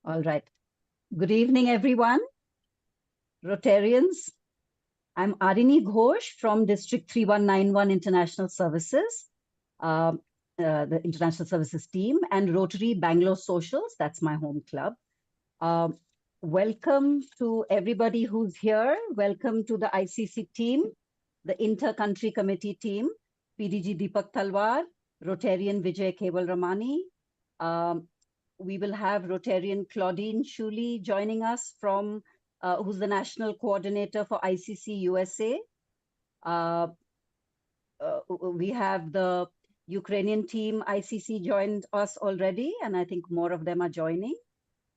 All right. Good evening, everyone. Rotarians. I'm Arini Ghosh from District 3191 International Services, the International Services team, and Rotary Bangalore Socials. That's my home club. Welcome to everybody who's here. Welcome to the ICC team, the Inter-Country Committee team, PDG Deepak Talwar, Rotarian Vijay Keval Ramani. We will have Rotarian Claudine Shuli joining us from, who's the National Coordinator for ICC USA. We have the Ukrainian team ICC joined us already, and I think more of them are joining.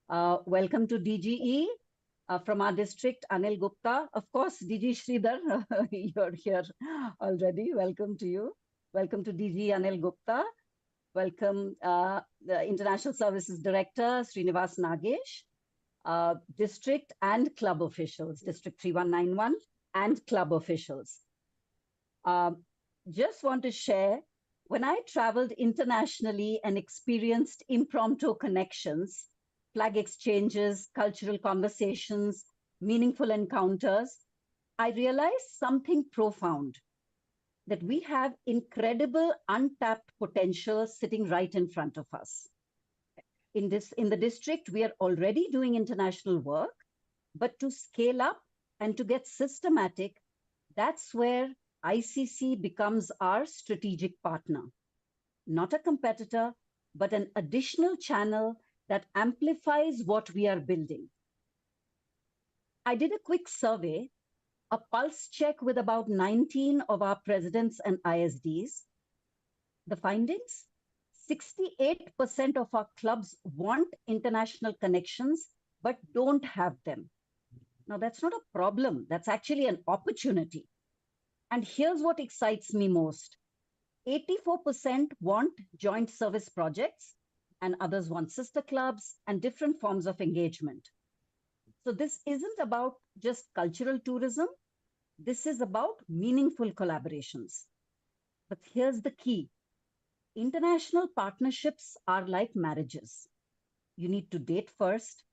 Welcome to DGE from our district, Anil Gupta. Of course, DG Sridhar, you're here already. Welcome to you. Welcome to DG Anil Gupta. Welcome the International Services Director, Srinivas Nagesh, district and club officials, District 3191 and club officials. Just want to share, when I traveled internationally and experienced impromptu connections, flag exchanges, cultural conversations, meaningful encounters, I realized something profound, that we have incredible untapped potential sitting right in front of us. In the district, we are already doing international work, but to scale up and to get systematic, that's where ICC becomes our strategic partner. Not a competitor, but an additional channel that amplifies what we are building. I did a quick survey, a pulse check with about 19 of our presidents and ISDs. The findings? 68% of our clubs want international connections, but don't have them. Now, that's not a problem. That's actually an opportunity. And here's what excites me most. 84% want joint service projects, and others want sister clubs and different forms of engagement. So this isn't about just cultural tourism. This is about meaningful collaborations. But here's the key. International partnerships are like marriages. You need to date first,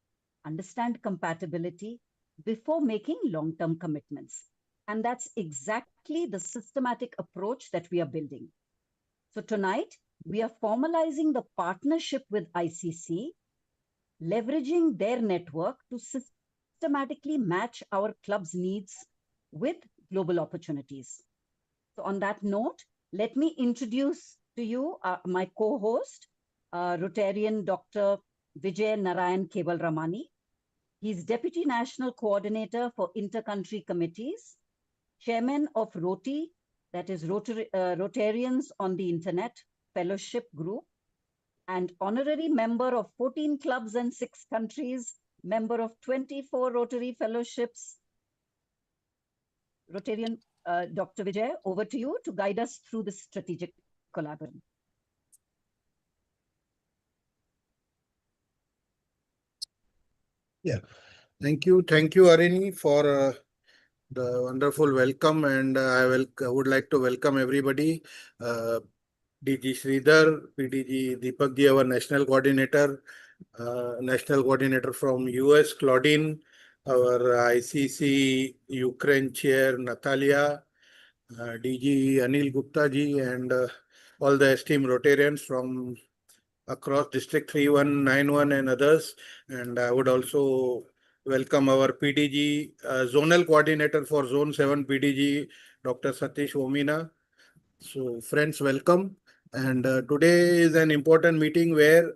understand compatibility before making long-term commitments. And that's exactly the systematic approach that we are building. So tonight, we are formalizing the partnership with ICC, leveraging their network to systematically match our club's needs with global opportunities. So on that note, let me introduce to you my co-host, Rotarian Dr. Vijay Narayan Keval Ramani. He's Deputy National Coordinator for Inter-Country Committees, Chairman of ROTI, that is Rotarians on the Internet Fellowship Group, and honorary member of 14 clubs and 6 countries, member of 24 Rotary Fellowships. Rotarian Dr. Vijay, over to you to guide us through this strategic collaboration. Yeah, thank you, Arini, for the wonderful welcome, and I would like to welcome everybody. DG Sridhar, PDG Deepak ji, our national coordinator from US, Claudine, our ICC Ukraine chair, Natalia, DG Anil Gupta ji, and all the esteemed Rotarians from across District 3191 and others. And I would also welcome our PDG, Zonal Coordinator for Zone 7 PDG, Dr. Satish Omina. So friends, welcome. And today is an important meeting where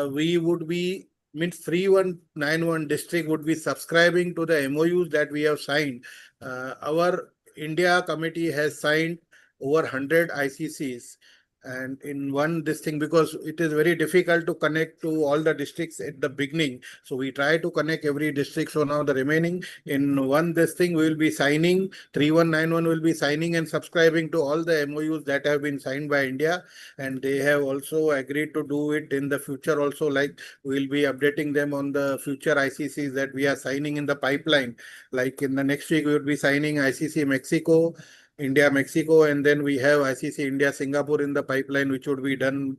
we would be, 3191 district would be subscribing to the MoUs that we have signed. Our India committee has signed over 100 ICCs. And in this thing, because it is very difficult to connect to all the districts at the beginning. So we try to connect every district. So now the remaining in this thing, we will be signing, 3191 will be signing and subscribing to all the MoUs that have been signed by India. And they have also agreed to do it in the future also, like we will be updating them on the future ICCs that we are signing in the pipeline. Like in the next week, we will be signing ICC Mexico, India, Mexico, and then we have ICC India, Singapore in the pipeline, which would be done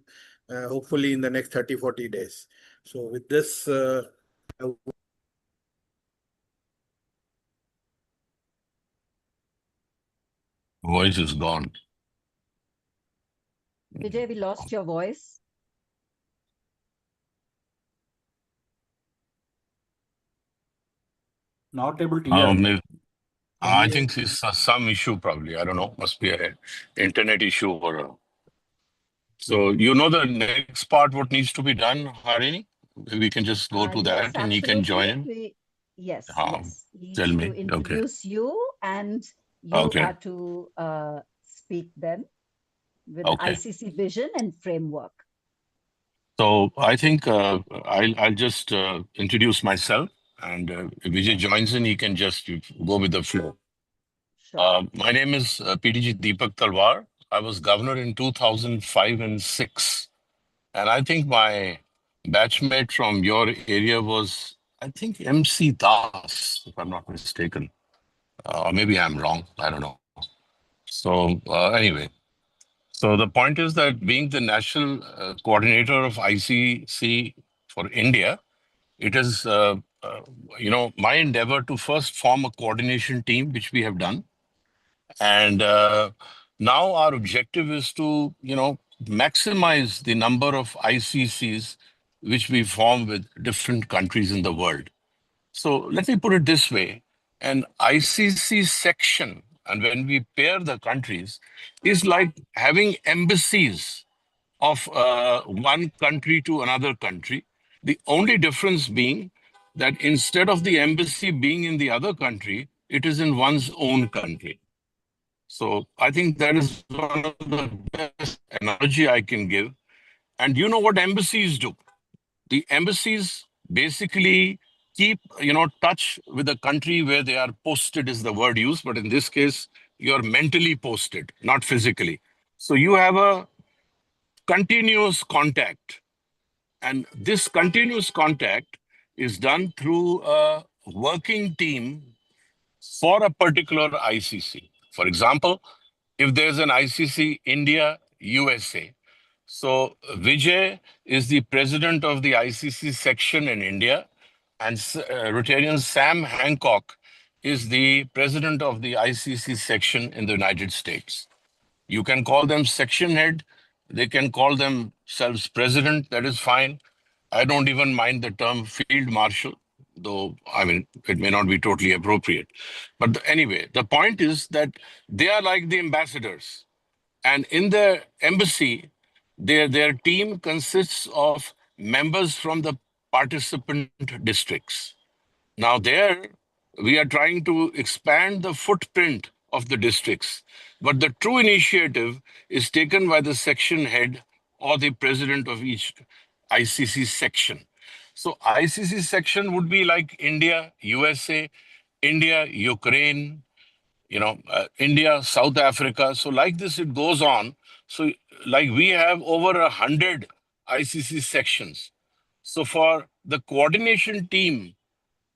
hopefully in the next 30-40 days. So with this, Voice is gone. Vijay, we lost your voice. Not able to hear. I think it's some issue probably. I don't know. Must be an internet issue or. So you know the next part what needs to be done, Harini? We can just go to Yes, that and he can join absolutely. in. Yes, Uh, yes. He Tell needs to me. Okay. introduce you, and you Okay. are to speak then with Okay. ICC vision and framework. So I think I'll just introduce myself, and if Vijay joins in, he can just go with the flow. Sure. My name is PDG Deepak Talwar. I was governor in 2005 and 6. And I think my batchmate from your area was, I think, MC Das, if I'm not mistaken. Or maybe I'm wrong. I don't know. So anyway, so the point is that being the national coordinator of ICC for India, it is, my endeavor to first form a coordination team, which we have done. And now our objective is to, maximize the number of ICCs which we form with different countries in the world. So let me put it this way. An ICC section, and when we pair the countries, is like having embassies of one country to another country. The only difference being that instead of the embassy being in the other country, it is in one's own country. So I think that is one of the best analogy I can give. And you know what embassies do? The embassies basically keep, touch with the country where they are posted is the word used, but in this case, you're mentally posted, not physically. So you have a continuous contact. And this continuous contact is done through a working team for a particular ICC. For example, if there's an ICC India USA, so Vijay is the president of the ICC section in India, and Rotarian Sam Hancock is the president of the ICC section in the United States. You can call them section head, they can call themselves president, that is fine. I don't even mind the term field marshal, though, I mean, it may not be totally appropriate. But anyway, the point is that they are like the ambassadors. And in the embassy, their team consists of members from the participant districts. Now, there, we are trying to expand the footprint of the districts. But the true initiative is taken by the section head or the president of each ICC section. So, ICC section would be like India, USA, India, Ukraine, India, South Africa. So, like this, it goes on. So, like we have over 100 ICC sections. So, for the coordination team,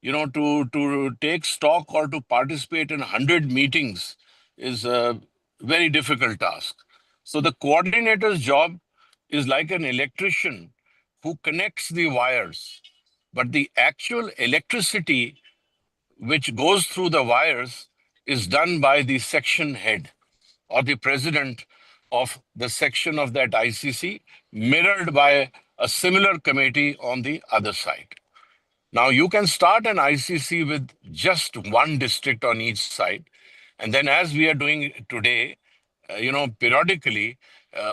to take stock or to participate in 100 meetings is a very difficult task. So the coordinator's job is like an electrician who connects the wires, but the actual electricity which goes through the wires is done by the section head or the president of the section of that ICC, mirrored by a similar committee on the other side. Now, you can start an ICC with just one district on each side. And then, as we are doing today, periodically,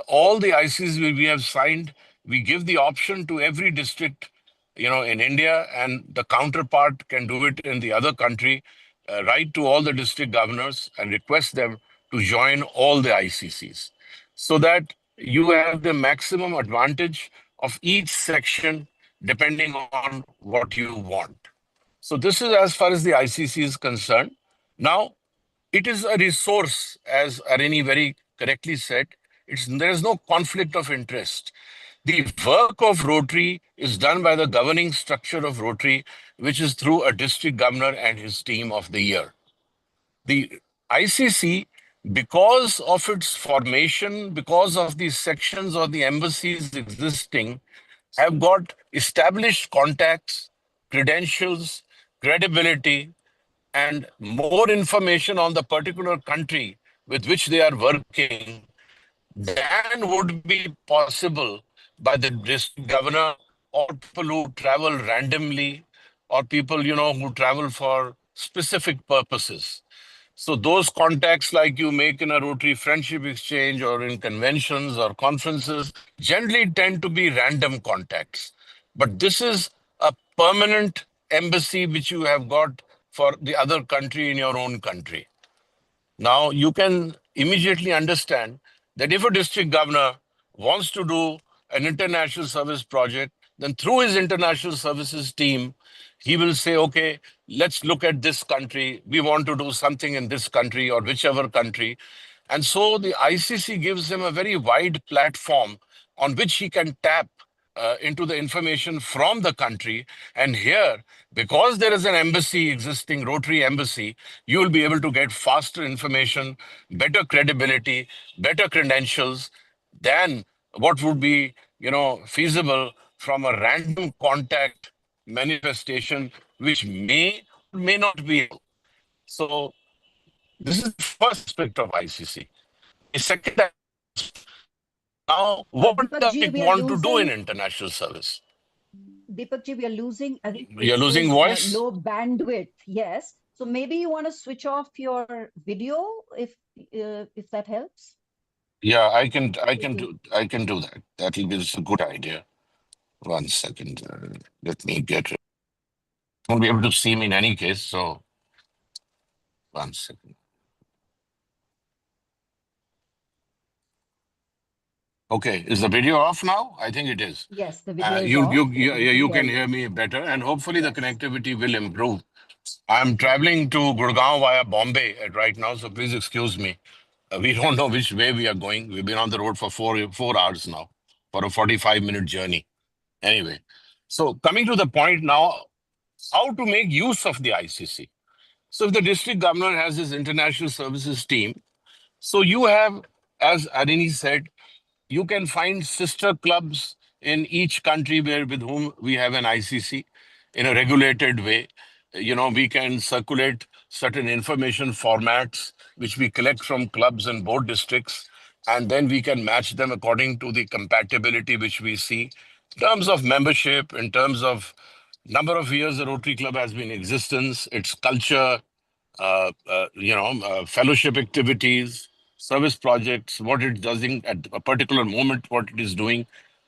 all the ICCs we have signed, we give the option to every district, in India, and the counterpart can do it in the other country, write to all the district governors and request them to join all the ICCs so that you have the maximum advantage of each section depending on what you want. So this is as far as the ICC is concerned. Now, it is a resource, as Arini very correctly said. There is no conflict of interest. The work of Rotary is done by the governing structure of Rotary, which is through a district governor and his team of the year. The ICC, because of its formation, because of the sections or the embassies existing, have got established contacts, credentials, credibility, and more information on the particular country with which they are working than would be possible by the district governor or people who travel randomly or people, who travel for specific purposes. So those contacts like you make in a Rotary Friendship Exchange or in conventions or conferences generally tend to be random contacts. But this is a permanent embassy which you have got for the other country in your own country. Now, you can immediately understand that if a district governor wants to do an international service project, then through his international services team, he will say, okay, let's look at this country. We want to do something in this country or whichever country. And so the ICC gives him a very wide platform on which he can tap into the information from the country. And here, because there is an embassy existing, Rotary Embassy, you will be able to get faster information, better credibility, better credentials than what would be, feasible from a random contact manifestation, which may not be. So this is the first aspect of ICC. The second aspect, now, what Deepak does ji, it we are want to do in losing. international service? Deepak ji, we are losing. I think You're it losing is voice? low bandwidth. Yes. So maybe you want to switch off your video if that helps. Yeah, I can do that. That is a good idea. 1 second. Let me get it. Won't be able to see me in any case, so 1 second. Okay, is the video off now? I think it is. Yes, the video is off. You can hear me better, and hopefully the Yes. connectivity will improve. I'm traveling to Gurgaon via Bombay right now, so please excuse me. We don't know which way we are going. We've been on the road for 4 hours now, for a 45-minute journey. Anyway, so coming to the point now, how to make use of the ICC. So if the district governor has his international services team, so you have, as Arini said, you can find sister clubs in each country with whom we have an ICC in a regulated way. We can circulate certain information formats which we collect from clubs and board districts, and then we can match them according to the compatibility which we see in terms of membership, in terms of number of years the Rotary Club has been in existence, its culture, fellowship activities, service projects, what it does at a particular moment, what it is doing.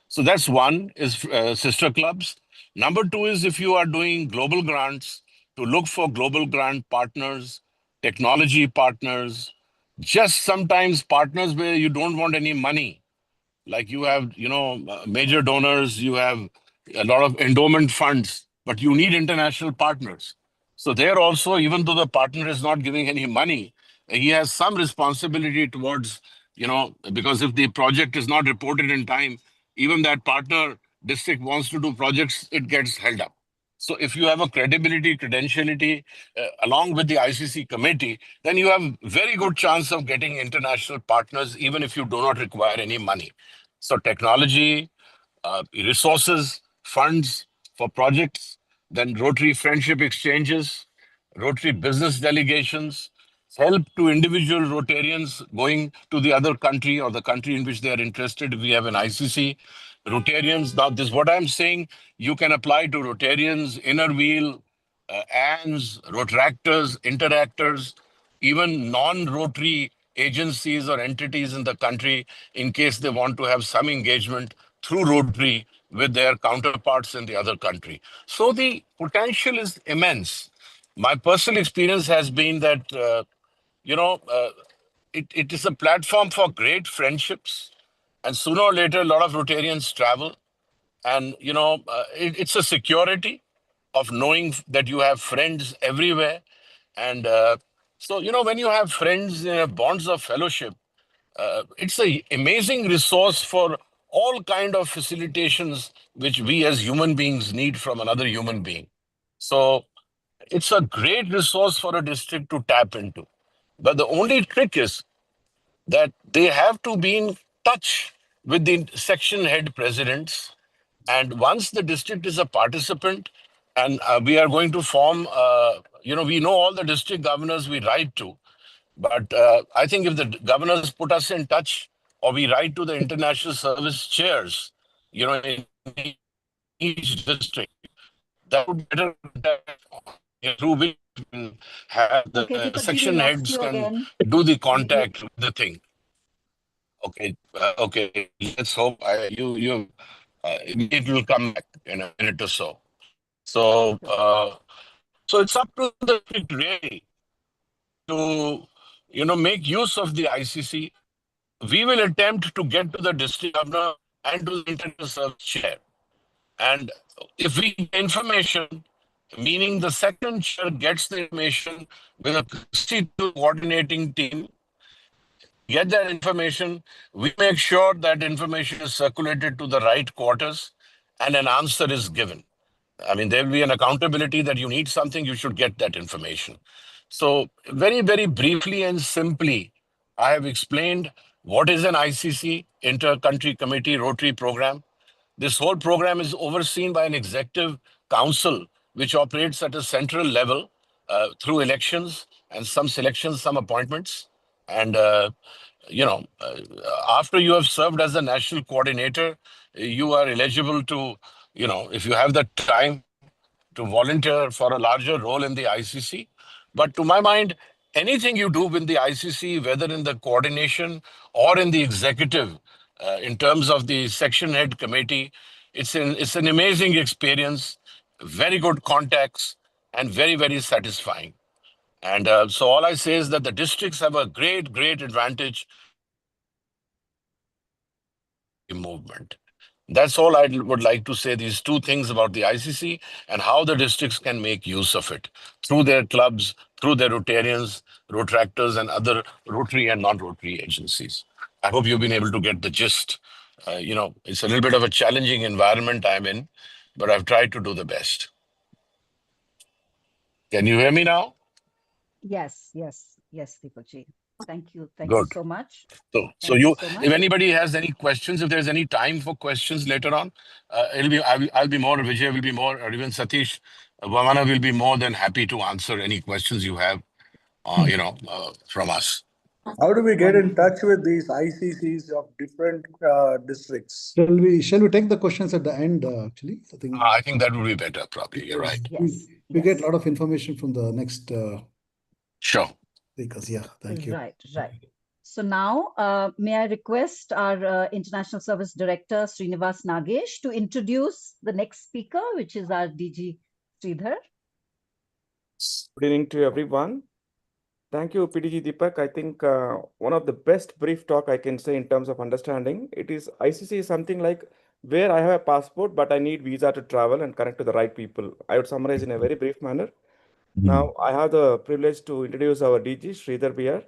So that's one is sister clubs. Number two is if you are doing global grants, to look for global grant partners, technology partners, just sometimes partners where you don't want any money, like you have major donors, you have a lot of endowment funds, but you need international partners. So there also, even though the partner is not giving any money, he has some responsibility towards, because if the project is not reported in time, even that partner district wants to do projects, it gets held up. So if you have a credibility, credentiality, along with the ICC committee, then you have very good chance of getting international partners, even if you do not require any money. So technology, resources, funds for projects, then Rotary Friendship Exchanges, Rotary Business Delegations, help to individual Rotarians going to the other country or the country in which they are interested. We have an ICC. Rotarians, now this what I'm saying, you can apply to Rotarians, Inner Wheel, ANS, Rotaractors, Interactors, even non-Rotary agencies or entities in the country in case they want to have some engagement through Rotary with their counterparts in the other country. So the potential is immense. My personal experience has been that, it is a platform for great friendships. And sooner or later, a lot of Rotarians travel. And, it's a security of knowing that you have friends everywhere. And so, when you have friends, bonds of fellowship, it's an amazing resource for all kind of facilitations which we as human beings need from another human being. So it's a great resource for a district to tap into. But the only trick is that they have to be in touch with the section head presidents. And once the district is a participant, and we are going to form, we know all the district governors we write to, but I think if the governors put us in touch, or we write to the international service chairs, in each district, that would be better contact, through which have Okay, the Deepak ji, we section lost heads you can again. do the We contact with the thing. Okay. Let's hope it will come back in a minute or so. So, so it's up to the district really to, make use of the ICC. We will attempt to get to the district governor and to the international service chair. And if we get information, meaning the second chair gets the information with a constitutional coordinating team, get that information, we make sure that information is circulated to the right quarters and an answer is given. I mean, there will be an accountability that you need something, you should get that information. So, very, very briefly and simply, I have explained what is an ICC, Inter-Country Committee Rotary Program. This whole program is overseen by an executive council, which operates at a central level through elections and some selections, some appointments. And after you have served as the national coordinator, you are eligible to, if you have the time, to volunteer for a larger role in the ICC. But to my mind, anything you do with the ICC, whether in the coordination or in the executive, in terms of the section head committee, it's an amazing experience, very good contacts, and very, very satisfying. And so all I say is that the districts have a great, great advantage in movement. That's all I would like to say, these two things about the ICC and how the districts can make use of it through their clubs, through their Rotarians, Rotractors, and other Rotary and non-Rotary agencies. I hope you've been able to get the gist. It's a little bit of a challenging environment I'm in, but I've tried to do the best. Can you hear me now? Yes, Deepak ji. Thank you Good. so much. So Thank you so much. if anybody has any questions, if there's any time for questions later on, I'll be more, Vijay will be more, or even Satish, Vamana will be more than happy to answer any questions you have, from us. How do we get in Wonderful. touch with these ICCs of different districts? Shall we take the questions at the end, actually? I think that would be better, probably. You're right. Yes. We get a lot of information from the next Sure. speakers. Yeah, thank you. Right. So now, may I request our International Service Director, Srinivas Nagesh, to introduce the next speaker, which is our DG Sridhar. Good evening to everyone. Thank you, PDG Deepak. I think one of the best brief talk I can say in terms of understanding, it is ICC is something like where I have a passport, but I need visa to travel and connect to the right people. I would summarize in a very brief manner. Now, I have the privilege to introduce our DG, Sridhar Bihar.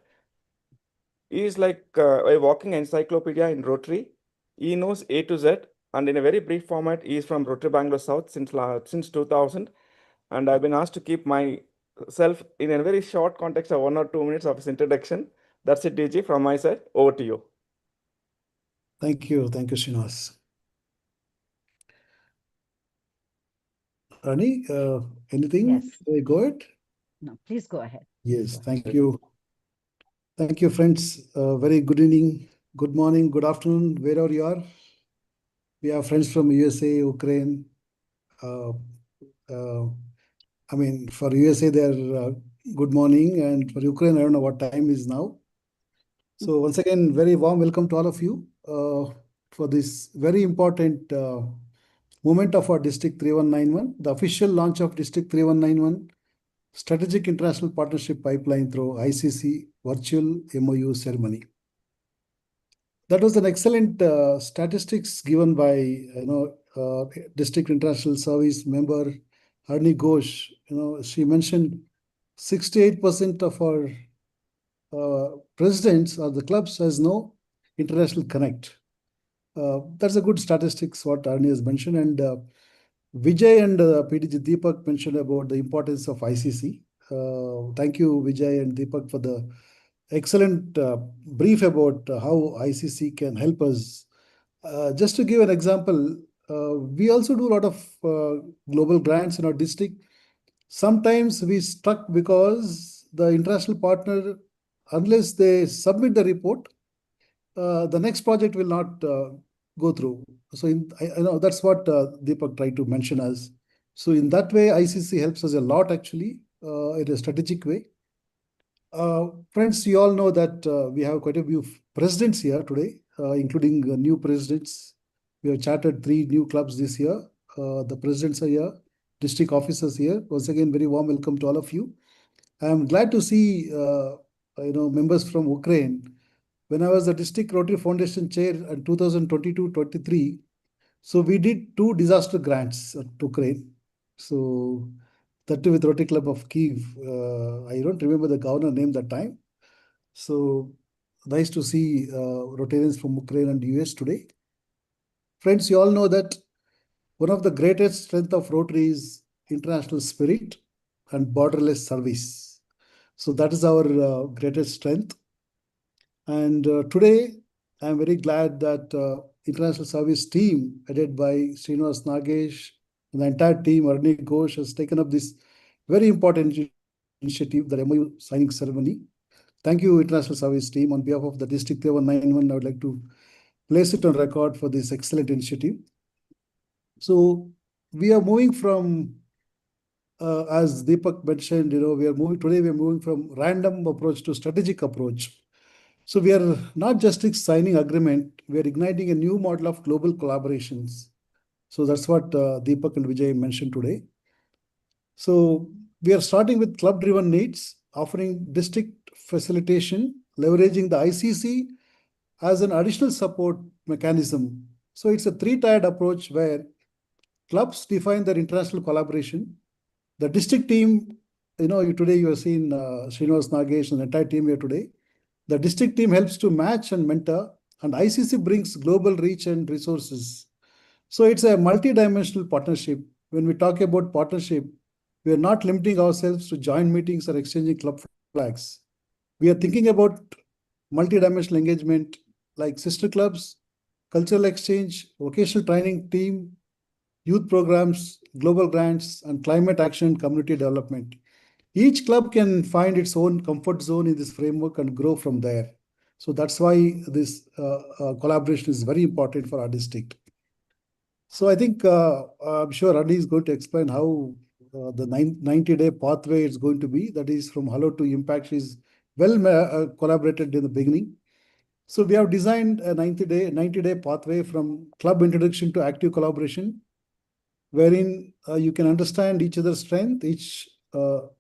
He is like a walking encyclopedia in Rotary. He knows A to Z, and in a very brief format, he is from Rotary Bangalore South since 2000. And I've been asked to keep myself in a very short context of 1 or 2 minutes of his introduction. That's it, DG, from my side. Over to you. Thank you, Srinivas. Rani, anything? Yes. Go ahead. No, please go ahead. Yes, thank you. Thank you, friends. Very good evening, good morning, good afternoon, wherever you are. We have friends from USA, Ukraine. For USA, they're good morning, and for Ukraine, I don't know what time is now. So once again, very warm welcome to all of you for this very important moment of our District 3191, the official launch of District 3191 Strategic International Partnership Pipeline through ICC virtual MoU ceremony. That was an excellent statistics given by District International Service member Harni Ghosh. She mentioned 68% of our presidents or the clubs has no international connect. That's a good statistics what Arnie has mentioned, and Vijay and PDG Deepak mentioned about the importance of ICC. Thank you, Vijay and Deepak, for the excellent brief about how ICC can help us. Just to give an example, we also do a lot of global grants in our district. Sometimes we stuck because the international partner, unless they submit the report, the next project will not go through. So I know that's what Deepak tried to mention us. So in that way, ICC helps us a lot actually in a strategic way. Friends, you all know that we have quite a few presidents here today, including new presidents. We have chartered 3 new clubs this year. The presidents are here, district officers here. Once again, very warm welcome to all of you. I am glad to see members from Ukraine. When I was the District Rotary Foundation chair in 2022-23, so we did 2 disaster grants to Ukraine. So that too with Rotary Club of Kiev. I don't remember the governor name that time. So nice to see Rotarians from Ukraine and US today. Friends, you all know that one of the greatest strength of Rotary is international spirit and borderless service. So that is our greatest strength. And today, I'm very glad that international service team headed by Srinivas Nagesh and the entire team, Arni Ghosh, has taken up this very important initiative, the MoU signing ceremony. Thank you, international service team. On behalf of the District 3191, I would like to place it on record for this excellent initiative. So we are moving from, as Deepak mentioned, we are moving from random approach to strategic approach. So we are not just signing agreement, we are igniting a new model of global collaborations. So that's what Deepak and Vijay mentioned today. So we are starting with club-driven needs, offering district facilitation, leveraging the ICC as an additional support mechanism. So it's a 3-tiered approach where clubs define their international collaboration. The district team, today you are seeing Srinivas Nagesh and the entire team here today. The district team helps to match and mentor, and ICC brings global reach and resources. So it's a multi-dimensional partnership. When we talk about partnership, we are not limiting ourselves to joint meetings or exchanging club flags. We are thinking about multi-dimensional engagement like sister clubs, cultural exchange, vocational training team, youth programs, global grants, and climate action community development. Each club can find its own comfort zone in this framework and grow from there. So that's why this collaboration is very important for our district. So I think I'm sure Rani is going to explain how the 90-day pathway is going to be. That is from hello to impact. She's well collaborated in the beginning. So we have designed a 90-day pathway from club introduction to active collaboration, wherein you can understand each other's strength, each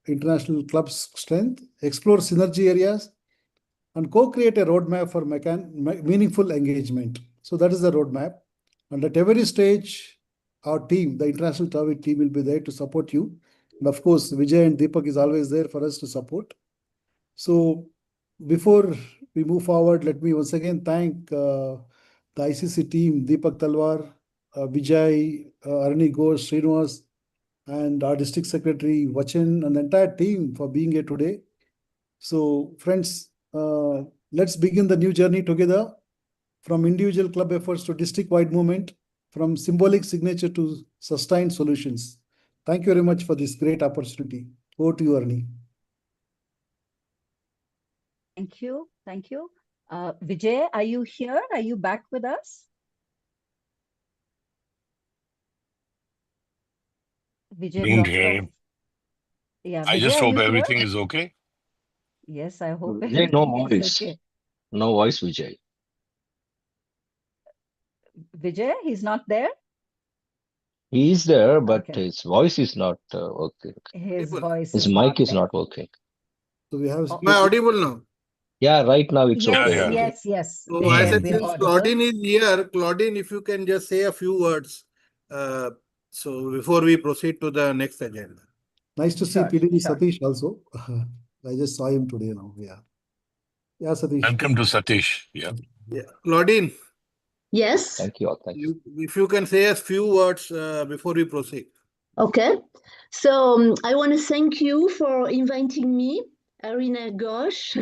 international club's strength, explore synergy areas, and co-create a roadmap for meaningful engagement. So that is the roadmap. And at every stage, our team, the international travel team, will be there to support you. And of course, Vijay and Deepak is always there for us to support. So before we move forward, let me once again thank the ICC team, Deepak Talwar, Vijay, Arni Ghosh, Srinivas, and our district secretary, Vachan, and the entire team for being here today. So friends, let's begin the new journey together, from individual club efforts to district-wide movement, from symbolic signature to sustained solutions. Thank you very much for this great opportunity. Over to you, Arni. Thank you. Thank you. Vijay, are you here? Are you back with us? Vijay Didn't dropped hear off. him. Yeah, I Vijay, just are hope you here? everything is okay. Yes, I hope Vijay, no everything is voice. okay. No voice, Vijay. Vijay, he's not there? He is there, but Okay. his voice is not working. His Audible. voice His is mic not is there. not working. So we have Oh, Am I audible now? Yeah, right now it's yes, okay. Yeah. Vijay. yes. So I Vijay has said, been since audible. Claudine is here, Claudine, if you can just say a few words. So before we proceed to the next agenda. nice to see Sure, PDG sure. Satish also. I just saw him today now. Yeah. Yeah, Satish. Welcome to Satish. Yeah. Yeah. Claudine, Yes. Thank you all. Thank you. if you can say a few words before we proceed. Okay. So I want to thank you for inviting me, Arina Ghosh,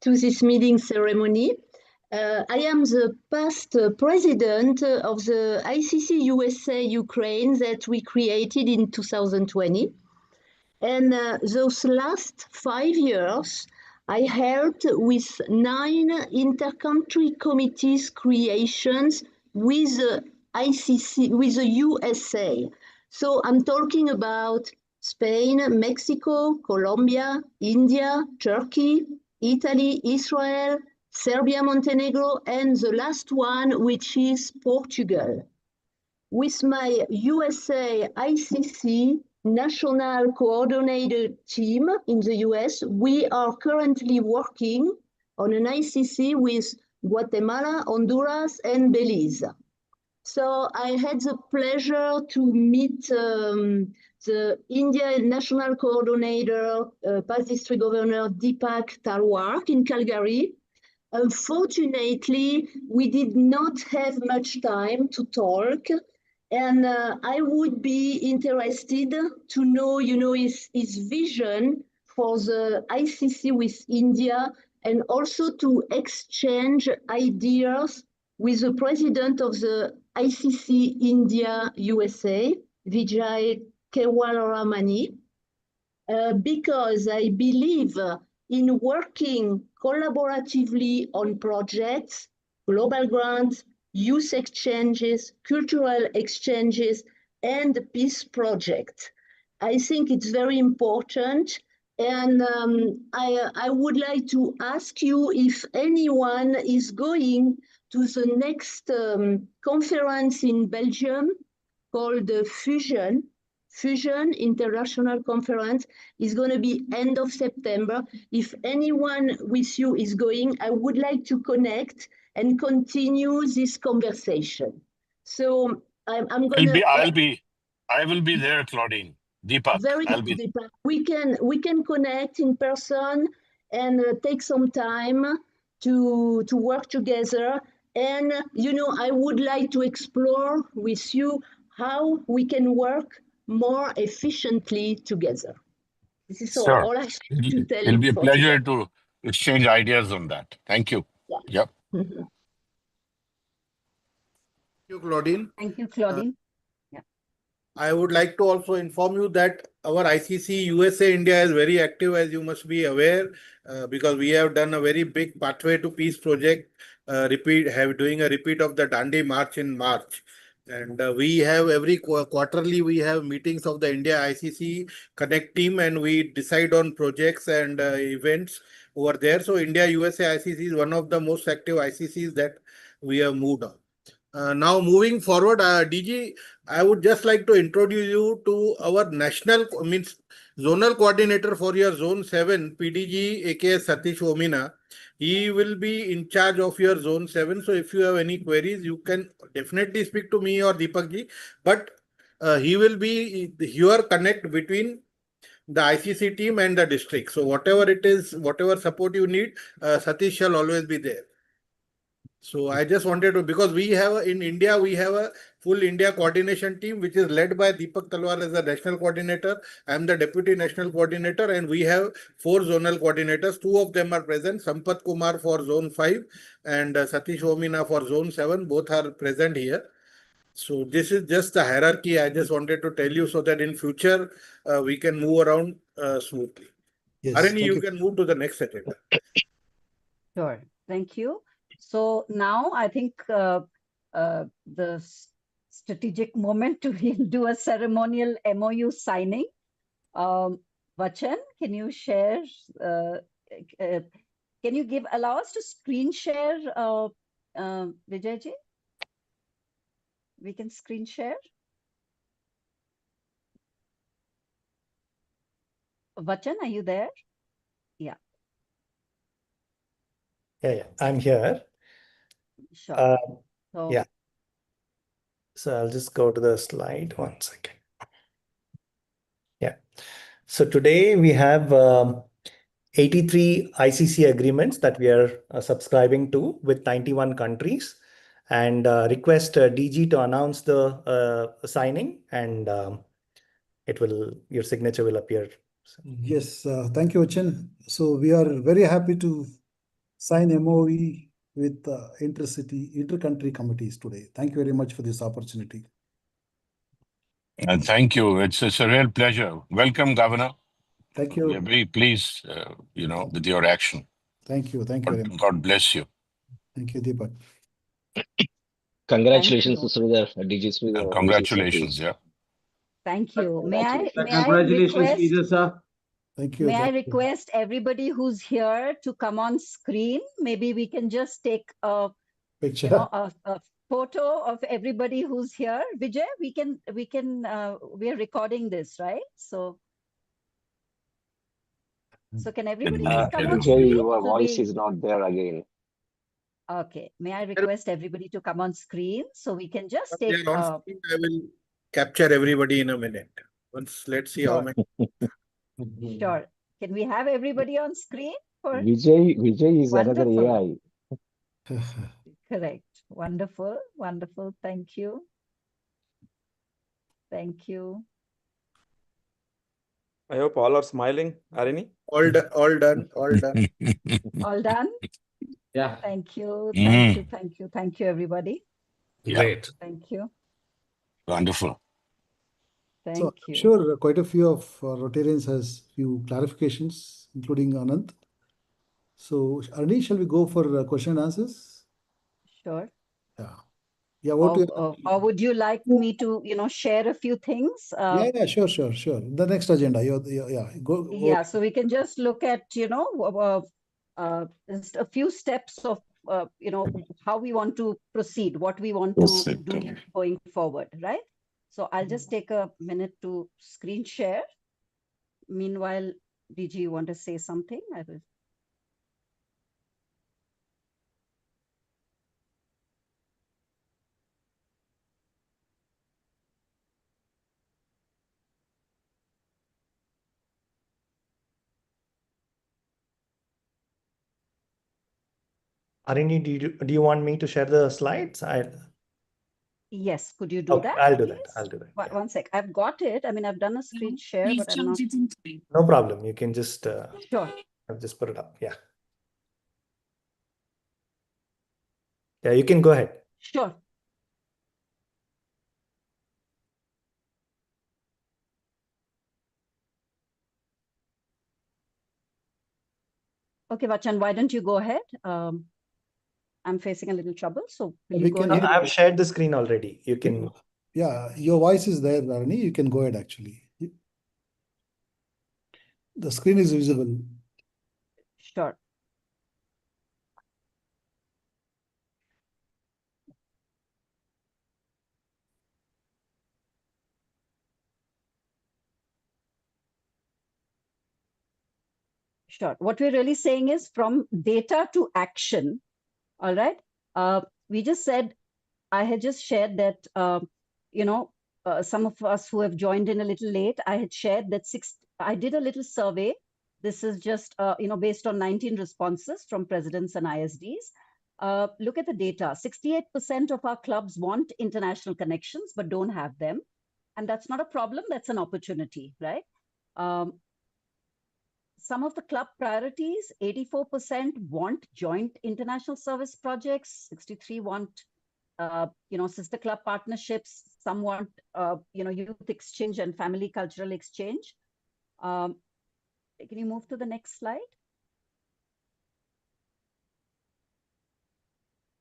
to this meeting ceremony. I am the past president of the ICC USA Ukraine that we created in 2020. And those last 5 years, I helped with 9 inter-country committees creations with the ICC, with the USA. So I'm talking about Spain, Mexico, Colombia, India, Turkey, Italy, Israel, Serbia, Montenegro, and the last one, which is Portugal. With my USA ICC national coordinator team in the US, we are currently working on an ICC with Guatemala, Honduras, and Belize. So I had the pleasure to meet the India National Coordinator, past District Governor Deepak Talwar in Calgary. Unfortunately, we did not have much time to talk, and I would be interested to know, his vision for the ICC with India, and also to exchange ideas with the president of the ICC India USA, Vijay Kewalaramani, because I believe in working collaboratively on projects, global grants, youth exchanges, cultural exchanges, and peace projects. I think it's very important. And I would like to ask you if anyone is going to the next conference in Belgium called the Fusion International Conference. Is going to be end of September. If anyone with you is going, I would like to connect and continue this conversation. So I'm going to... I will be there, Claudine. Deepak, Very I'll be Deepak. We can connect in person and take some time to work together. And, I would like to explore with you how we can work more efficiently together. This is sure. all I have to tell It'll you be a for pleasure today. to exchange ideas on that. Thank you. Yeah. Yep. Thank you, Claudine. Thank you, Claudine. I would like to also inform you that our ICC USA India is very active, as you must be aware, because we have done a very big Pathway to Peace project, doing a repeat of the Dandi March in March. And we have every quarterly, we have meetings of the India ICC Connect team, and we decide on projects and events over there. So India USA ICC is one of the most active ICCs that we have moved on. Now moving forward, DG, I would just like to introduce you to our zonal coordinator for your Zone 7, PDG, aka Satish Omina. He will be in charge of your Zone 7. So if you have any queries, you can definitely speak to me or Deepak ji. But he will be your connect between the ICC team and the district. So whatever it is, whatever support you need, Satish shall always be there. So I just wanted to, because in India, we have a full India coordination team, which is led by Deepak Talwar as the national coordinator. I am the deputy national coordinator, and we have 4 zonal coordinators. 2 of them are present, Sampat Kumar for Zone 5 and Satish Omina for Zone 7. Both are present here. So this is just the hierarchy I just wanted to tell you, so that in future, we can move around smoothly. Yes, Harini, you can move to the next agenda. Sure. Thank you. So now I think the strategic moment to do a ceremonial MoU signing. Vachan, can you share? Can you allow us to screen share, Vijayji? We can screen share. Vachan, are you there? Yeah. Yeah, I'm here. Sure. Yeah. So I'll just go to the slide 1 second. Yeah. So today we have 83 ICC agreements that we are subscribing to with 91 countries, and request DG to announce the signing, and your signature will appear. Yes, thank you, Achin. So we are very happy to sign MoE with inter-country committees today. Thank you very much for this opportunity. And thank you. It's a real pleasure. Welcome, Governor. Thank We are you. very pleased, with your action. Thank you. Thank you very much. God bless you. Thank you, Deepak. Congratulations to you. Sridhar, DG Sridhar. And congratulations, yeah. Thank you. May I Congratulations, request, Vijay sir. Thank you. may I Thank you. request everybody who's here to come on screen? Maybe we can just take a Picture. a photo of everybody who's here. Vijay, we are recording this, right? So can everybody just come on Vijay, screen? your voice is not there again. Okay, may I request everybody to come on screen so we can just They take are on screen. I will capture everybody in a minute. Let's see how Sure. many. Sure. Can we have everybody on screen for Vijay is another Wonderful. AI. Correct. Wonderful. Wonderful. Thank you. Thank you. I hope all are smiling, Arini. All done. All done. All done. All done? Yeah. Thank you. Thank you. Thank you. Thank you, everybody. Yeah. Great. Thank you. Wonderful. Thank So I'm you. sure quite a few of Rotarians has few clarifications, including Anand. So Arni, shall we go for question and answers? Sure. Yeah. Yeah. What do you? Or would you like me to, share a few things? Yeah. Sure. The next agenda. Yeah. Go. Yeah, so we can just look at, just a few steps of, how we want to proceed, what we want to do going forward, right? So I'll just take a minute to screen share. Meanwhile, DG, you want to say something? I will. Arini, do you want me to share the slides? Yes, could you do Okay, that? I'll do please? that. I'll do that. Yeah. One sec. I've got it. I mean, I've done a screen share, but I'm not. No problem. You can just Sure. I've just put it up. Yeah. Yeah, you can go ahead. Sure. Okay, Vachan, why don't you go ahead? I'm facing a little trouble, so will you go ahead? I've shared the screen already. You can. Yeah, your voice is there, Arni. You can go ahead. Actually, the screen is visible. Sure. Sure. What we're really saying is from data to action. All right. We just said, I had just shared that, some of us who have joined in a little late, I had shared that I did a little survey. This is just, based on 19 responses from presidents and ISDs. Look at the data. 68% of our clubs want international connections, but don't have them. And that's not a problem. That's an opportunity, right? Some of the club priorities, 84% want joint international service projects, 63 want, sister club partnerships, some want, youth exchange and family cultural exchange. Can you move to the next slide?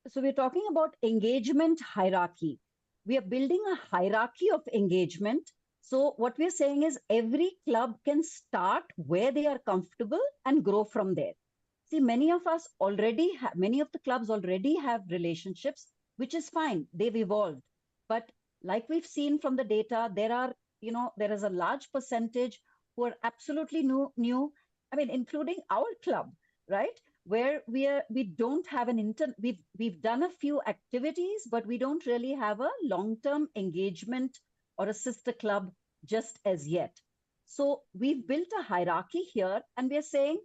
So we're talking about engagement hierarchy. We are building a hierarchy of engagement. So what we're saying is every club can start where they are comfortable and grow from there. See, many of us already have, many of the clubs already have relationships, which is fine. They've evolved. But like we've seen from the data, there is a large percentage who are absolutely new. I mean, including our club, right? Where we don't have we've done a few activities, but we don't really have a long-term engagement or a sister club just as yet. So we've built a hierarchy here, and we're saying,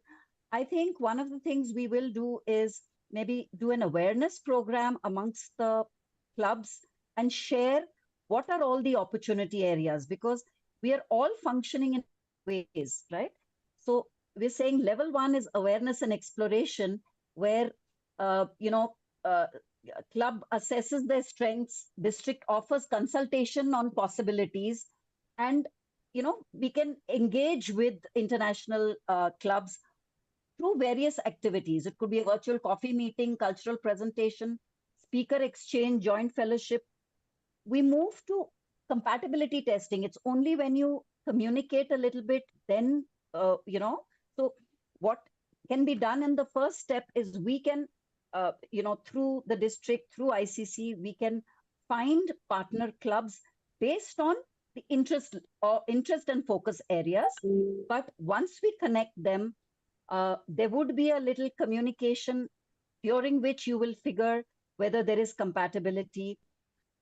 I think one of the things we will do is maybe do an awareness program amongst the clubs and share what are all the opportunity areas, because we are all functioning in ways, right? So we're saying level 1 is awareness and exploration, where, club assesses their strengths, district offers consultation on possibilities, and we can engage with international clubs through various activities. It could be a virtual coffee meeting, cultural presentation, speaker exchange, joint fellowship. We move to compatibility testing. It's only when you communicate a little bit, then, so what can be done in the first step is we can, through the district, through ICC, we can find partner clubs based on the interest and focus areas. But once we connect them, there would be a little communication during which you will figure whether there is compatibility.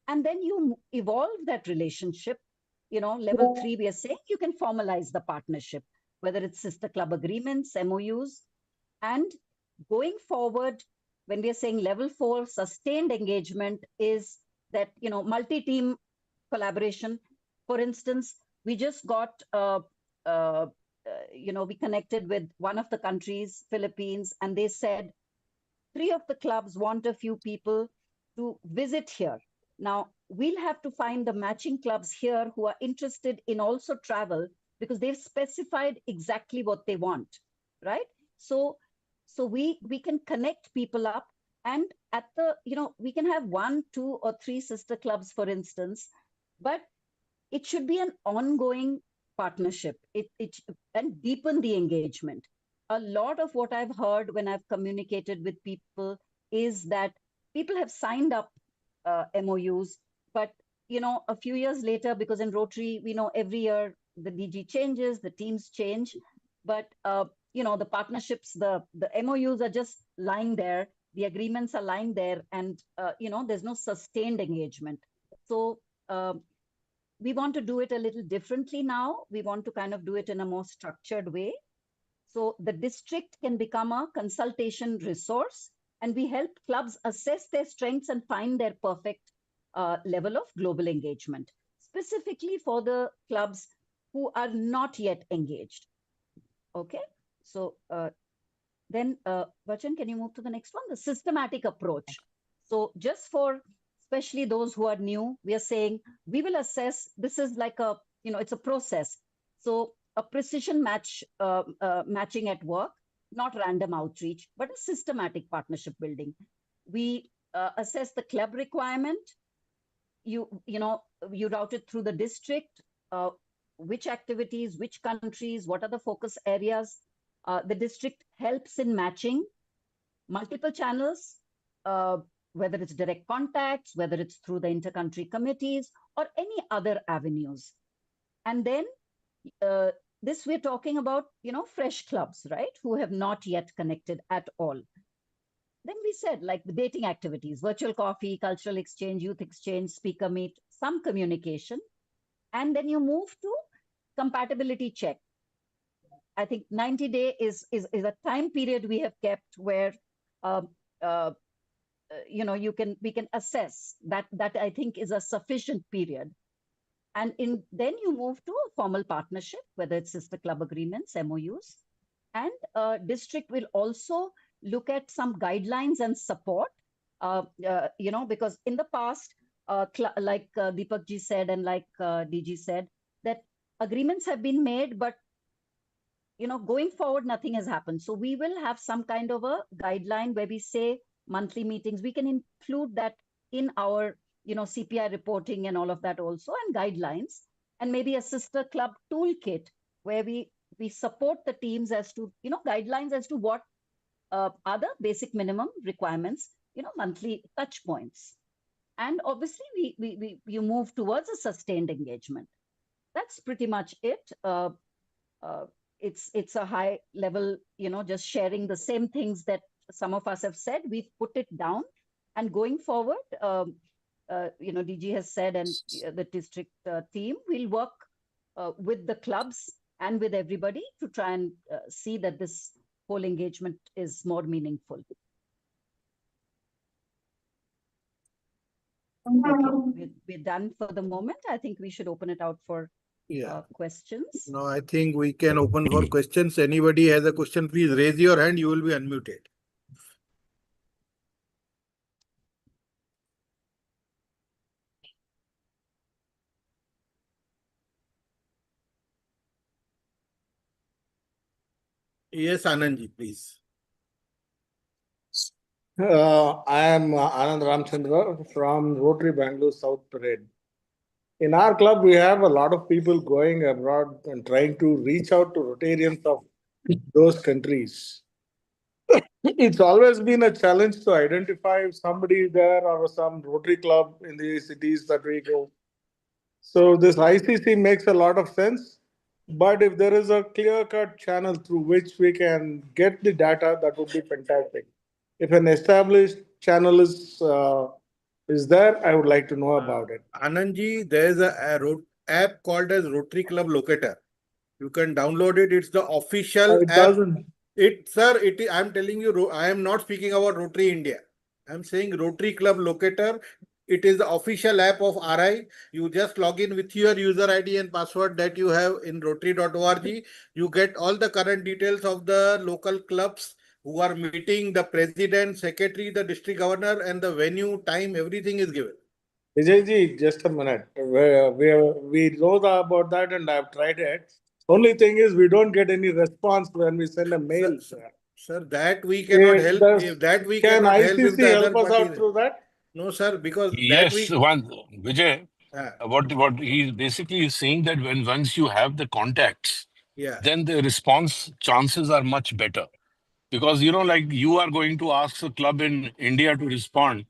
And then you evolve that relationship. Level 3, we are saying you can formalize the partnership, whether it's sister club agreements, MoUs. And going forward, when we are saying level 4, sustained engagement, is that, multi-team collaboration. For instance, we just got, we connected with one of the countries, Philippines, and they said 3 of the clubs want a few people to visit here. Now, we'll have to find the matching clubs here who are interested in also travel, because they've specified exactly what they want, right? So we can connect people up, and at the, we can have 1, 2, or 3 sister clubs, for instance, but it should be an ongoing partnership. And deepen the engagement. A lot of what I've heard when I've communicated with people is that people have signed up MoUs, but a few years later, because in Rotary, we know every year the DG changes, the teams change, but the partnerships, the MoUs are just lying there, the agreements are lying there, and there's no sustained engagement. So we want to do it a little differently now. We want to kind of do it in a more structured way. So the district can become a consultation resource, and we help clubs assess their strengths and find their perfect level of global engagement, specifically for the clubs who are not yet engaged. Okay, so then Vachan, can you move to the next one? The systematic approach. So just for especially those who are new, we are saying we will assess, this is like a, it's a process. So a precision matching at work, not random outreach, but a systematic partnership building. We assess the club requirement. You route it through the district, which activities, which countries, what are the focus areas. The district helps in matching multiple channels, whether it's direct contacts, whether it's through the inter-country committees, or any other avenues. And then this we're talking about, fresh clubs, right, who have not yet connected at all. Then we said, like the dating activities, virtual coffee, cultural exchange, youth exchange, speaker meet, some communication. And then you move to compatibility check. I think 90 days is a time period we have kept where we can assess that I think is a sufficient period. And then you move to a formal partnership, whether it's sister club agreements, MoUs, and district will also look at some guidelines and support, because in the past, like Deepak ji said, and like DG said, that agreements have been made, but going forward, nothing has happened. So we will have some kind of a guideline where we say monthly meetings. We can include that in our, CPI reporting and all of that also, and guidelines, and maybe a sister club toolkit where we support the teams as to, guidelines as to what are the basic minimum requirements, monthly touch points. And obviously you move towards a sustained engagement. That's pretty much it. It's a high level, just sharing the same things that some of us have said. We've put it down, and going forward, DG has said, and the district team will work with the clubs and with everybody to try and see that this whole engagement is more meaningful. Okay, we're done for the moment. I think we should open it out for questions. No, I think we can open for questions. Anybody has a question, please raise your hand. You will be unmuted. Yes, Anandji, please. I am Anand Ramchandra from Rotary Bangalore South Parade. In our club, we have a lot of people going abroad and trying to reach out to Rotarians of those countries. It's always been a challenge to identify if somebody is there or some Rotary club in the cities that we go. So this ICC makes a lot of sense. But if there is a clear-cut channel through which we can get the data, that would be fantastic. If an established channel is there, I would like to know about it. Anandji, there is a app called as Rotary Club Locator. You can download it. It's the official It app. doesn't. I'm telling you, I am not speaking about Rotary India. I'm saying Rotary Club Locator. It is the official app of RI. You just log in with your user ID and password that you have in rotary.org. You get all the current details of the local clubs who are meeting, the president, secretary, the district governor, and the venue, time, everything is given. Vijayji, just a minute. We know about that and I've tried it. Only thing is we don't get any response when we send a mail. Sir, that we cannot help. Can If the ICC other help us party out through that? No, sir, because Yes, Vijay, Ah, what he's basically saying that once you have the contacts, yeah. then the response chances are much better. Because, like you are going to ask a club in India to respond,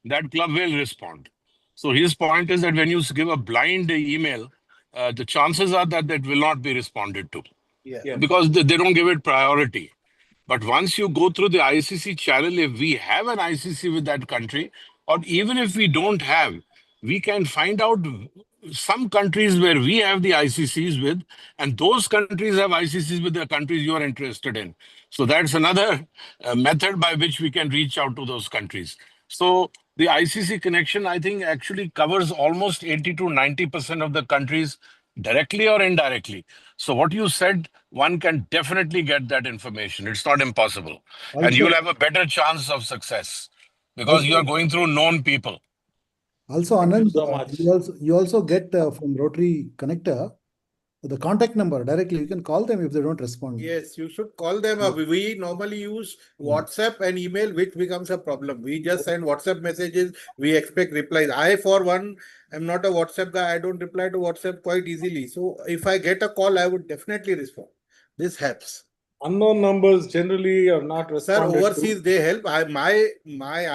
that club will respond. So his point is that when you give a blind email, the chances are that will not be responded to Yeah. because they don't give it priority. But once you go through the ICC channel, if we have an ICC with that country, or even if we don't have, we can find out some countries where we have the ICCs with, and those countries have ICCs with the countries you are interested in. So that's another method by which we can reach out to those countries. So the ICC connection, I think, actually covers almost 80 to 90% of the countries directly or indirectly. So what you said, one can definitely get that information. It's not impossible. And you'll have a better chance of success because you are going through known people. Also, Thank you Anand, so much. you also get from Rotary Connector the contact number directly. You can call them if they don't respond. Yes, you should call them up. We normally use WhatsApp and email, which becomes a problem. We just send WhatsApp messages. We expect replies. I, for one, am not a WhatsApp guy. I don't reply to WhatsApp quite easily. So if I get a call, I would definitely respond. This helps. Unknown numbers generally are not Sir, responded overseas to. they help. I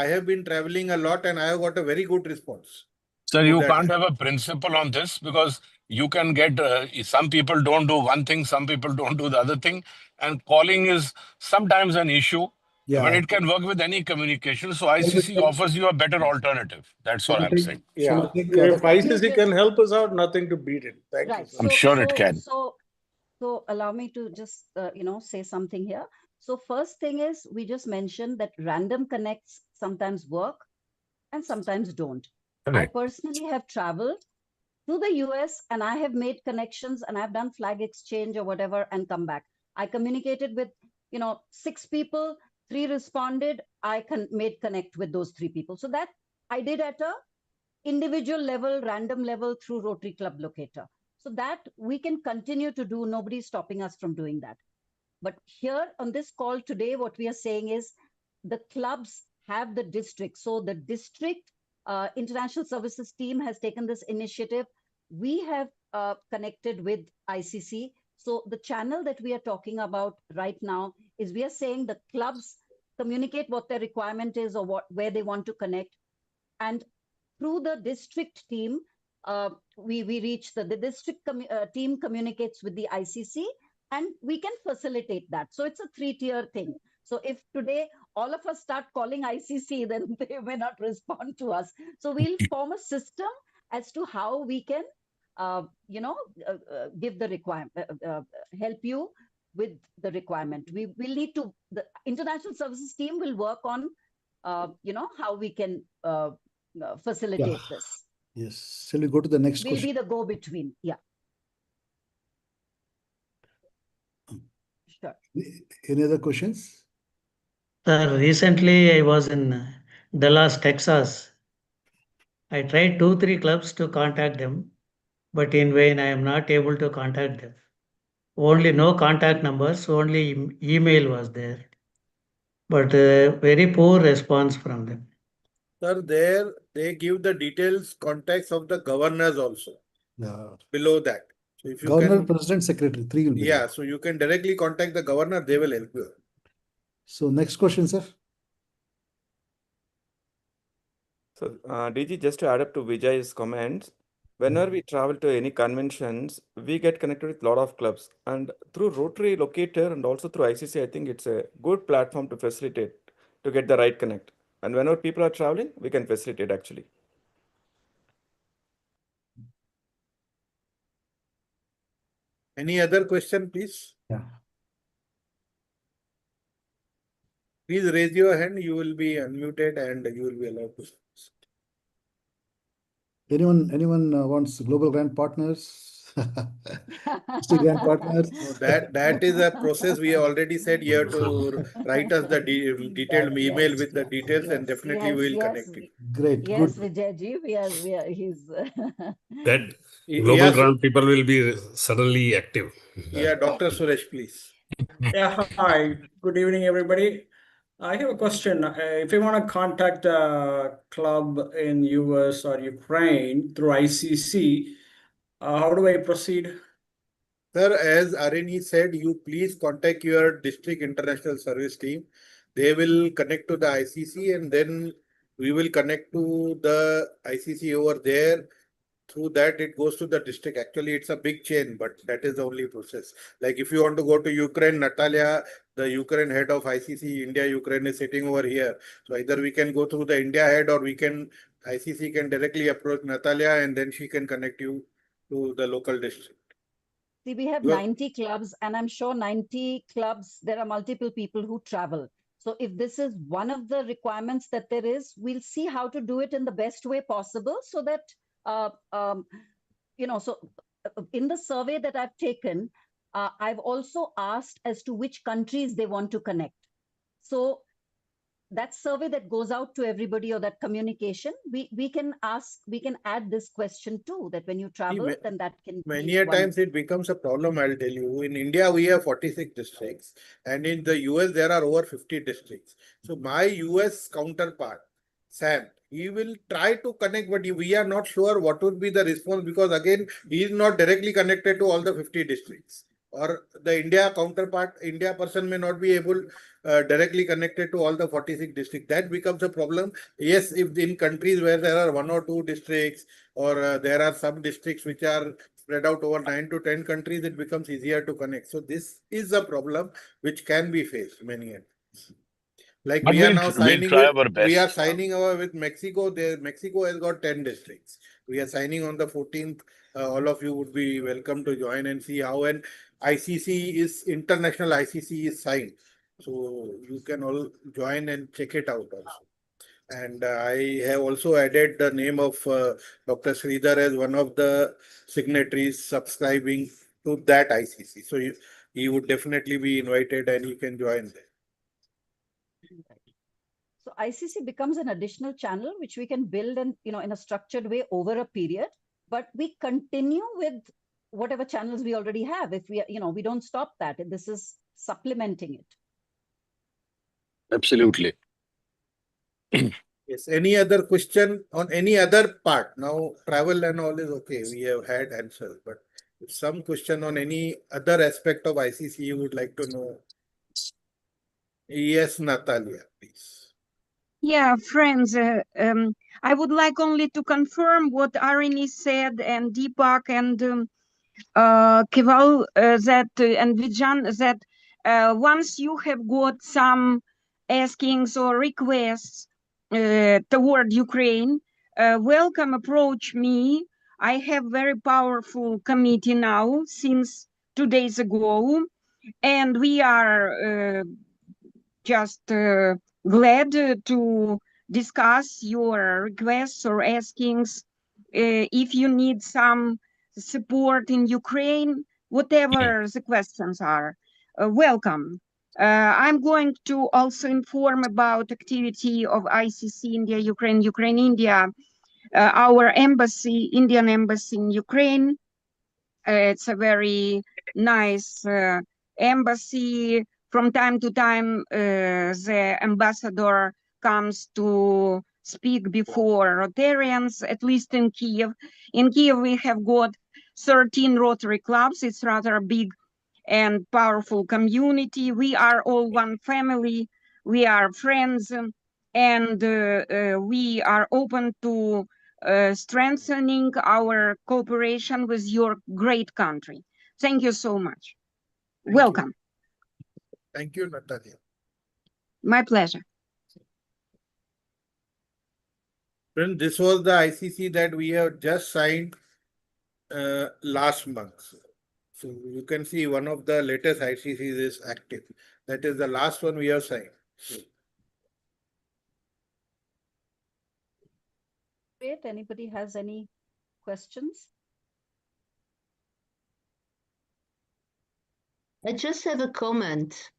have been traveling a lot and I have got a very good response. Sir, you can't have a principle on this because you can get some people don't do one thing, some people don't do the other thing, and calling is sometimes an issue. But it can work with any communication. So ICC offers you a better alternative. That's what I'm saying. Yeah, So I think if ICC can help us out, nothing to beat it. Thank you. Right. So I'm sure it can. So allow me to just say something here. So first thing is we just mentioned that random connects sometimes work and sometimes don't. I personally have traveled to the US and I have made connections and I've done flag exchange or whatever and come back. I communicated with 6 people, 3 responded. I made connect with those 3 people. So that I did at a individual level, random level through Rotary Club Locator. So that we can continue to do. Nobody's stopping us from doing that. But here on this call today, what we are saying is the clubs have the district. So the district international services team has taken this initiative. We have connected with ICC. So the channel that we are talking about right now is we are saying the clubs communicate what their requirement is or where they want to connect. And through the district team, we reach the district team communicates with the ICC and we can facilitate that. So it's a 3-tier thing. So if today all of us start calling ICC, then they may not respond to us. So we'll form a system as to how we can, give the requirement, help you with the requirement. We will need to, the international services team will work on, how we can facilitate this. Yes. Shall we go to the next We'll question? be the go-between. Yeah. Sure. Any other questions? Recently, I was in Dallas, Texas. I tried 2-3 clubs to contact them, but in vain, I am not able to contact them. only no contact numbers, only email was there. But very poor response from them. Sir, there they give the details, context of the governors also Yeah. below that. So if you Governor, can, President, Secretary, three will be yeah, there. so you can directly contact the governor, they will help you. So next question, sir. So, DG, just to add up to Vijay's comments, whenever we travel to any conventions, we get connected with a lot of clubs. And through Rotary Locator and also through ICC, I think it's a good platform to facilitate, to get the right connect. And whenever people are traveling, we can facilitate actually. Any other question, please? Yeah. Please raise your hand. You will be unmuted and you will be allowed to speak. Anyone wants global grant partners? District grant partners? No, that is a process. We already said here to write us the detailed email with the details, and definitely we will connect you. Great, Yes, good. Vijayji, he's. That global Yes, grant people will be suddenly active. yeah, Dr. Suresh, please. Yeah, hi. Good evening, everybody. I have a question. If you want to contact a club in US or Ukraine through ICC, how do I proceed? Sir, as Arini said, you please contact your district international service team. They will connect to the ICC and then we will connect to the ICC over there. Through that, it goes to the district. Actually, it's a big chain, but that is the only process. Like if you want to go to Ukraine, Natalia, the Ukraine head of ICC, India, Ukraine is sitting over here. So either we can go through the India head or ICC can directly approach Natalia and then she can connect you to the local district. See, we have 90 clubs, and I'm sure 90 clubs, there are multiple people who travel. So if this is one of the requirements that there is, we'll see how to do it in the best way possible so that, in the survey that I've taken, I've also asked as to which countries they want to connect. So that survey that goes out to everybody, or that communication, we can add this question too, that when you travel, then that can many be a one. times it becomes a problem. I'll tell you, in India we have 46 districts and in the US there are over 50 districts. So my US counterpart, Sam, he will try to connect, but we are not sure what would be the response, because again he is not directly connected to all the 50 districts, or the India counterpart, India person may not be able directly connected to all the 46 districts. That becomes a problem. Yes, if in countries where there are 1 or 2 districts, or there are some districts which are spread out over 9 to 10 countries, it becomes easier to connect. So this is a problem which can be faced many times. Like But we are now we'll signing try with, our we are best. signing over with Mexico. Mexico has got 10 districts. We are signing on the 14th. All of you would be welcome to join and see how an international ICC is signed. So you can all join and check it out also. And I have also added the name of Dr. Sridhar as one of the signatories subscribing to that ICC. So he would definitely be invited and he can join there. So ICC becomes an additional channel which we can build in a structured way over a period, but we continue with whatever channels we already have. If we don't stop that, this is supplementing it. Absolutely. Yes. Any other question on any other part? Now travel and all is okay. We have had answers, but if some question on any other aspect of ICC you would like to know. Yes, Natalia, please. Yeah, friends, I would like only to confirm what Arini said, and Deepak and Keval and Vijan, that once you have got some askings or requests toward Ukraine, welcome, approach me. I have very powerful committee now since 2 days ago, and we are just glad to discuss your requests or askings. If you need some support in Ukraine, whatever the questions are, welcome. I'm going to also inform about activity of ICC India, Ukraine, Ukraine, India, our embassy, Indian embassy in Ukraine, It's a very nice embassy. From time to time, the ambassador comes to speak before Rotarians, at least in Kiev. In Kiev, we have got 13 Rotary clubs. It's rather big and powerful community. We are all one family. We are friends, and we are open to strengthening our cooperation with your great country. Thank you so much. Welcome. Thank you, Natalia. My pleasure. Friends, this was the ICC that we have just signed last month. So you can see one of the latest ICCs is active. That is the last one we have signed. Great. Anybody has any questions? I just have a comment.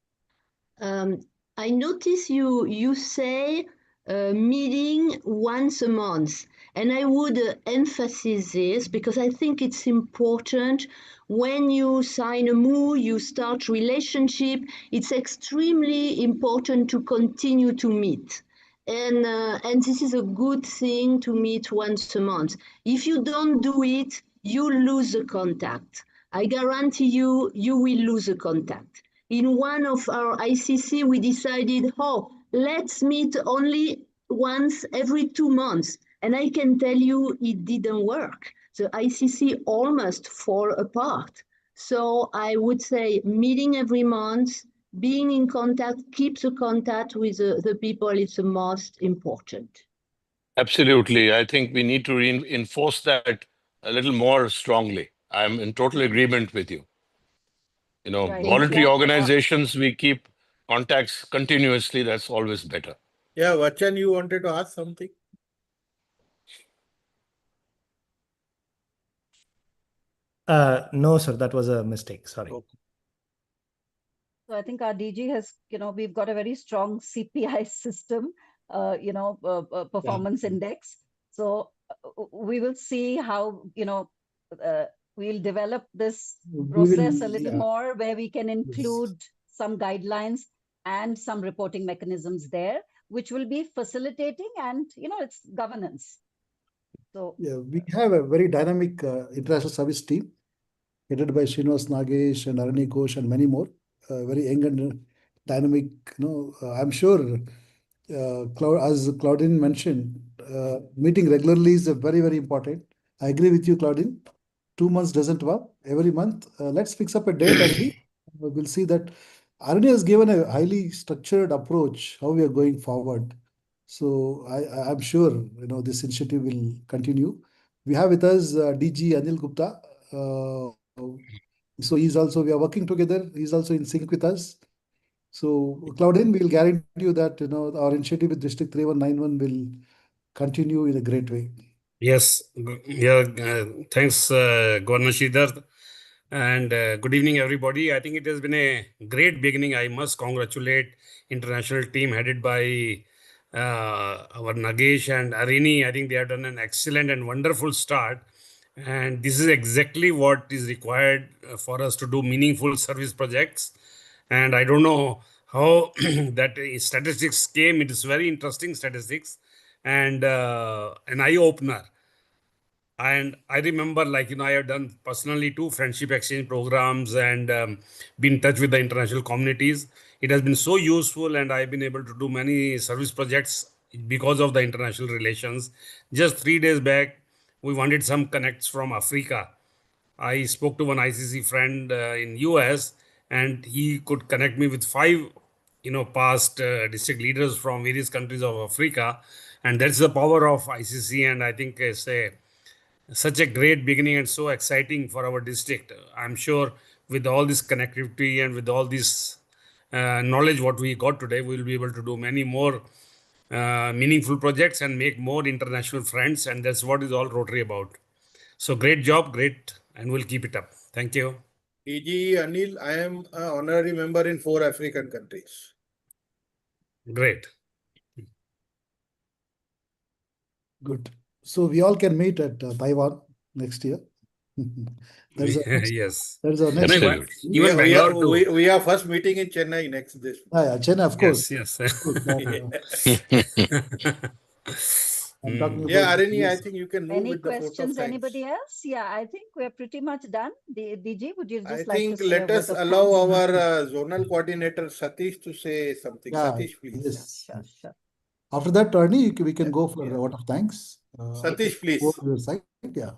I notice you say meeting once a month, and I would emphasize this because I think it's important. When you sign a MoU, you start relationship. It's extremely important to continue to meet. And this is a good thing to meet once a month. If you don't do it, you lose the contact. I guarantee you, you will lose the contact. In one of our ICC, we decided, let's meet only once every 2 months. And I can tell you it didn't work. The ICC almost fall apart. So I would say meeting every month, being in contact, keep the contact with the people is the most important. Absolutely. I think we need to reinforce that a little more strongly. I'm in total agreement with you. You know, Right. voluntary Yeah. organizations, we keep contacts continuously. That's always better. Yeah, Vachan, you wanted to ask something? No, sir, that was a mistake. Sorry. Okay. So I think our DG has, we've got a very strong CPI system, performance index. So we will see how, we'll develop this process a little more where we can include some guidelines and some reporting mechanisms there, which will be facilitating and, it's governance. So yeah, we have a very dynamic international service team headed by Srinivas Nagesh and Arani Ghosh and many more. Very young and dynamic. I'm sure, as Claudine mentioned, meeting regularly is very, very important. I agree with you, Claudine. 2 months doesn't work. Every month, let's fix up a date and meet. We'll see that Arani has given a highly structured approach how we are going forward. So I'm sure this initiative will continue. We have with us DG Anil Gupta. So we are working together. He's also in sync with us. So Claudine, we'll guarantee you that our initiative with District 3191 will continue in a great way. Yes, thanks, Governor Sridhar, and good evening, everybody. I think it has been a great beginning. I must congratulate international team headed by our Nagesh and Arini. I think they have done an excellent and wonderful start. And this is exactly what is required for us to do meaningful service projects. And I don't know how that statistics came. It is very interesting statistics and an eye opener. And I remember, I have done personally 2 friendship exchange programs and been in touch with the international communities. It has been so useful, and I've been able to do many service projects because of the international relations. Just 3 days back, we wanted some connects from Africa. I spoke to one ICC friend in US, and he could connect me with 5, past district leaders from various countries of Africa. And that's the power of ICC, and I think it's such a great beginning and so exciting for our district. I'm sure with all this connectivity and with all this knowledge what we got today, we'll be able to do many more meaningful projects and make more international friends. And that's what is all Rotary about. So great job, great, and we'll keep it up. Thank you. DG Anil, I am an honorary member in 4 African countries. Great. Good. So we all can meet at Taiwan next year. That's our next. Yes. That's our No, next. even Absolutely. even Bangalore too. We are first meeting in Chennai next this. Yeah, Chennai, of course. Yes, Of course. I'm talking Mm. Yeah, about Arini, I yes. think you can move Any with the vote of questions, thanks. anybody else? Yeah, I think we're pretty much done. DG, would you I just like to think say a let word us of allow thanks? our zonal coordinator Satish to say something. Yeah, Satish, please. yes. Sure, sure. After that, Tony, we can go for a vote of thanks. Satish, please. Go to your side. Yeah.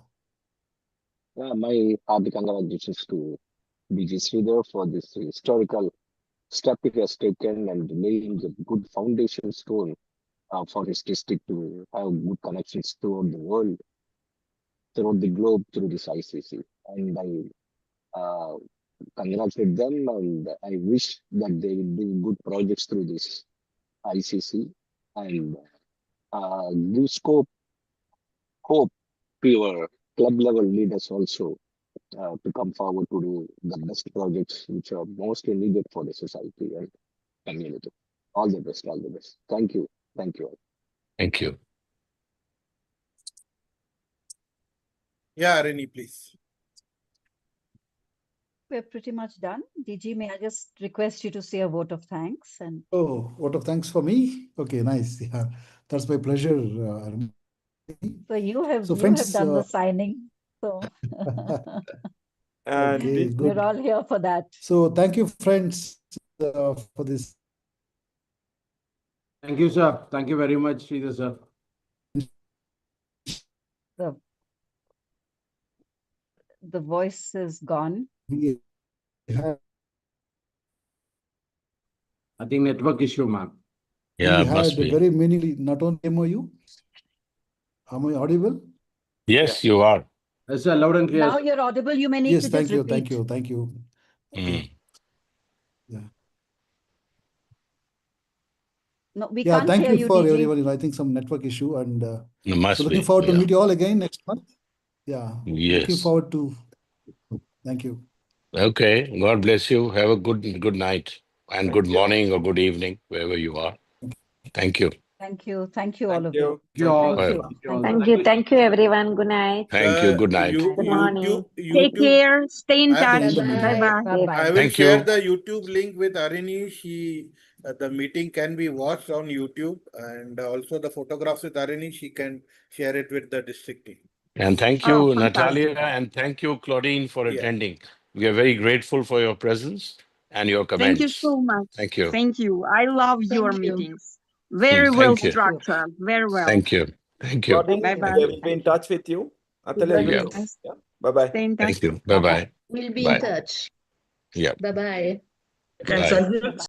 My hearty congratulations to DG Sridhar for this historical step he has taken and laying a good foundation stone for his district to have good connections throughout the world, throughout the globe, through this ICC. And I congratulate them, and I wish that they will do good projects through this ICC and give hope to your club level leaders also to come forward to do the best projects which are mostly needed for the society and community. All the best, all the best. Thank you. Thank you all. Thank you. Yeah, Arini, please. We're pretty much done. DG, may I just request you to say a vote of thanks? And Oh, vote of thanks for me. Okay, nice. Yeah, that's my pleasure. so you have friends, done the signing. So okay, good. we're all here for that. So thank you, friends, for this. Thank you, sir. Thank you very much, Sridhar, sir. The voice is gone. We had, I think network issue, ma'am. Yeah, we must had be. very many, not only MOU. Am I audible? Yes, you are. Yes, sir. Loud and clear. Now you're audible. You may need Yes, to thank just you, repeat. thank you, thank you. Okay. Yeah. No, we Yeah, can't thank hear you you, for DG. everyone. I think some network issue, and It must so looking be. forward to Yeah. meet you all again next month. Yeah, looking Yes. forward to. Thank you. Okay. God bless you. Have a good night and Thank good you. morning or good evening, wherever you are. Thank you. Thank you. Thank you, all Thank of you. you. Thank you all. Thank you. Thank you all. Thank you. Thank you, everyone. Good night. Thank you. Good night. Good morning. Take YouTube. care. Stay in I touch. will- Bye-bye. Bye-bye. I will Thank share you. the YouTube link with Arini. The meeting can be watched on YouTube, and also the photographs with Arini, she can share it with the district team. And thank Oh, you, fantastic. Natalia, and thank you, Claudine, for Yeah. attending. We are very grateful for your presence and your Thank you comments. so much. Thank you. Thank you. I love your Thank you. meetings. Very well Thank you. structured. Very well. Thank you. Thank you. Claudine, Bye-bye. they will be in touch with you. Natalia, Goodbye. you Yeah. too. Yeah. Bye-bye. Stay in touch. Thank you. Bye-bye. We'll be Bye. in touch. Yeah. Bye-bye. Bye. Can